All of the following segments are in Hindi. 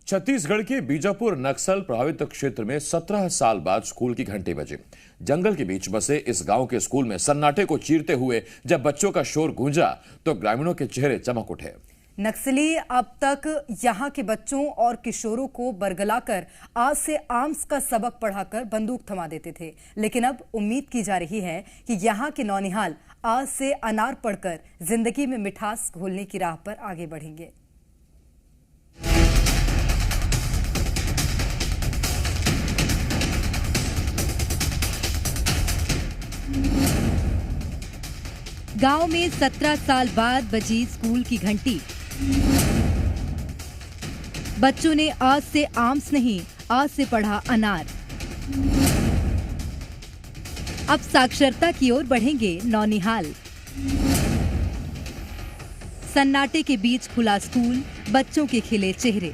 छत्तीसगढ़ के बीजापुर नक्सल प्रभावित क्षेत्र में 17 साल बाद स्कूल की घंटी बजी। जंगल के बीच बसे इस गांव के स्कूल में सन्नाटे को चीरते हुए जब बच्चों का शोर गूंजा तो ग्रामीणों के चेहरे चमक उठे। नक्सली अब तक यहां के बच्चों और किशोरों को बरगलाकर आज से आर्म्स का सबक पढ़ाकर बंदूक थमा देते थे, लेकिन अब उम्मीद की जा रही है कि यहां के नौनिहाल आज से अनार पढ़कर जिंदगी में मिठास घोलने की राह पर आगे बढ़ेंगे। गांव में 17 साल बाद बजी स्कूल की घंटी। बच्चों ने आज से आर्म्स नहीं, आज से पढ़ा अनार। अब साक्षरता की ओर बढ़ेंगे नौनिहाल। सन्नाटे के बीच खुला स्कूल, बच्चों के खिले चेहरे।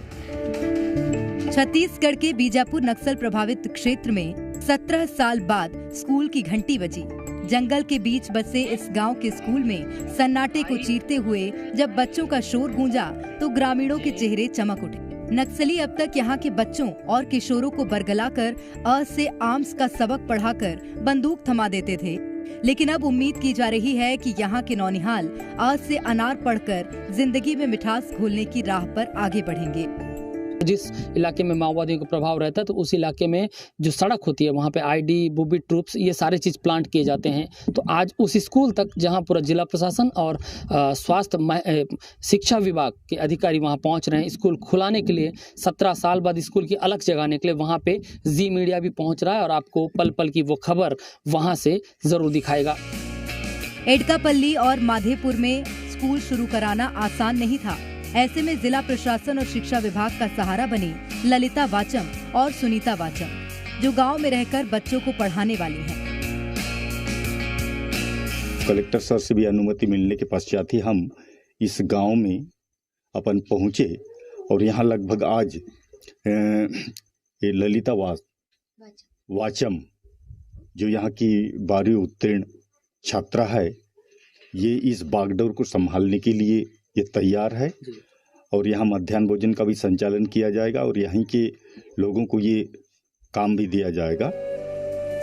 छत्तीसगढ़ के बीजापुर नक्सल प्रभावित क्षेत्र में 17 साल बाद स्कूल की घंटी बजी। जंगल के बीच बसे इस गांव के स्कूल में सन्नाटे को चीरते हुए जब बच्चों का शोर गूंजा तो ग्रामीणों के चेहरे चमक उठे। नक्सली अब तक यहां के बच्चों और किशोरों को बरगलाकर अ से आर्म्स का सबक पढ़ाकर बंदूक थमा देते थे, लेकिन अब उम्मीद की जा रही है कि यहां के नौनिहाल आज से अनार पढ़कर जिंदगी में मिठास घोलने की राह पर आगे बढ़ेंगे। जिस इलाके में माओवादियों का प्रभाव रहता है तो उस इलाके में जो सड़क होती है वहाँ पे आईडी, बूबी ट्रूप्स, ये सारे चीज़ प्लांट किए जाते हैं। तो आज उस स्कूल तक जहाँ पूरा जिला प्रशासन और स्वास्थ्य शिक्षा विभाग के अधिकारी वहाँ पहुँच रहे हैं स्कूल खुलाने के लिए। 17 साल बाद स्कूल की अलग जगाने के लिए वहाँ पे जी मीडिया भी पहुँच रहा है और आपको पल पल की वो खबर वहाँ से ज़रूर दिखाएगा। एडकापल्ली और माधेपुर में स्कूल शुरू कराना आसान नहीं था। ऐसे में जिला प्रशासन और शिक्षा विभाग का सहारा बनी ललिता वाचम और सुनीता वाचम, जो गांव में रहकर बच्चों को पढ़ाने वाली हैं। कलेक्टर सर से भी अनुमति मिलने के पश्चात ही हम इस गांव में अपन पहुंचे और यहां लगभग आज ये ललिता वाचम जो यहाँ की 12वीं उत्तीर्ण छात्रा है, ये इस बागडोर को संभालने के लिए ये तैयार है और यहाँ मध्याह्न भोजन का भी संचालन किया जाएगा और यहीं के लोगों को ये काम भी दिया जाएगा।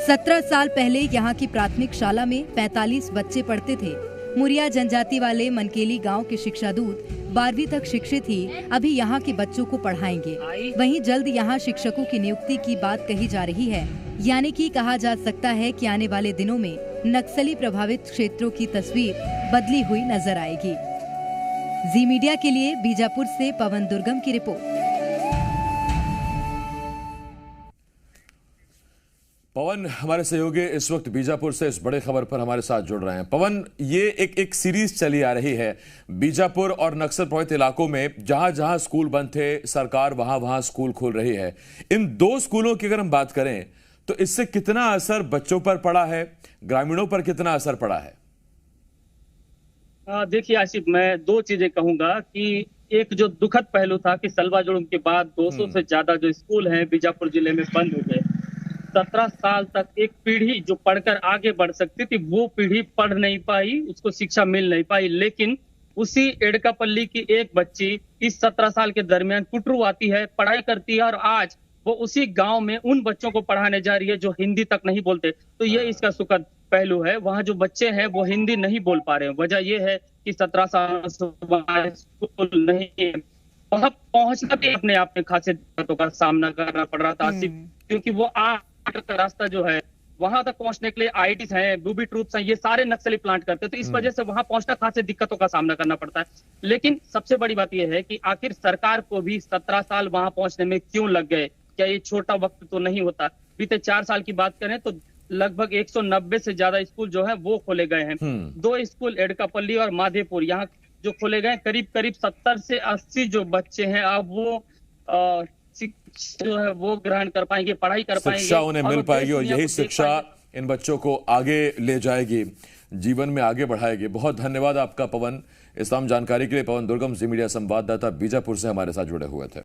17 साल पहले यहाँ की प्राथमिक शाला में 45 बच्चे पढ़ते थे। मुरिया जनजाति वाले मनकेली गांव के शिक्षा दूत 12वीं तक शिक्षित ही अभी यहाँ के बच्चों को पढ़ाएंगे। वहीं जल्द यहाँ शिक्षकों की नियुक्ति की बात कही जा रही है, यानी कि कहा जा सकता है कि आने वाले दिनों में नक्सली प्रभावित क्षेत्रों की तस्वीर बदली हुई नजर आएगी। जी मीडिया के लिए बीजापुर से पवन दुर्गम की रिपोर्ट। पवन हमारे सहयोगी इस वक्त बीजापुर से इस बड़े खबर पर हमारे साथ जुड़ रहे हैं। पवन, ये एक सीरीज चली आ रही है बीजापुर और नक्सल प्रभावित इलाकों में, जहां जहां स्कूल बंद थे सरकार वहां स्कूल खोल रही है। इन दो स्कूलों की अगर हम बात करें तो इससे कितना असर बच्चों पर पड़ा है, ग्रामीणों पर कितना असर पड़ा है? देखिए आसिफ, मैं दो चीजें कहूंगा कि एक जो दुखद पहलू था कि सलवा जुड़ूम के बाद 200 से ज्यादा जो स्कूल हैं बीजापुर जिले में बंद हो गए। 17 साल तक एक पीढ़ी जो पढ़कर आगे बढ़ सकती थी वो पीढ़ी पढ़ नहीं पाई, उसको शिक्षा मिल नहीं पाई। लेकिन उसी एडकापल्ली की एक बच्ची इस 17 साल के दरमियान कुटरू आती है, पढ़ाई करती है और आज वो उसी गांव में उन बच्चों को पढ़ाने जा रही है जो हिंदी तक नहीं बोलते। तो ये इसका सुखद पहलू है। वहाँ जो बच्चे हैं वो हिंदी नहीं बोल पा रहे हैं। वजह ये है कि 17 साल से स्कूल नहीं है। वहाँ पहुंचना भी अपने आप में खासी दिक्कतों का सामना करना पड़ रहा था, क्योंकि वो का रास्ता जो है वहां तक पहुंचने के लिए आईडीज हैं, बूबी ट्रूप्स हैं, ये सारे नक्सली प्लांट करते हैं। तो इस वजह से वहां पहुंचना खासी दिक्कतों का सामना करना पड़ता है। लेकिन सबसे बड़ी बात यह है कि आखिर सरकार को भी 17 साल वहां पहुंचने में क्यों लग गए? क्या ये छोटा वक्त तो नहीं होता? बीते 4 साल की बात करें तो लगभग 190 से ज्यादा स्कूल जो है वो खोले गए हैं। 2 स्कूल एडकापल्ली और माधेपुर यहाँ जो खोले गए, करीब 70 से 80 जो बच्चे हैं अब वो जो है वो ग्रहण कर पाएंगे, पढ़ाई कर पाएंगे, शिक्षा उन्हें मिल पाएगी और यही शिक्षा इन बच्चों को आगे ले जाएगी, जीवन में आगे बढ़ाएगी। बहुत धन्यवाद आपका पवन, इस तमाम जानकारी के लिए। पवन दुर्गम, जी मीडिया संवाददाता बीजापुर से हमारे साथ जुड़े हुए थे।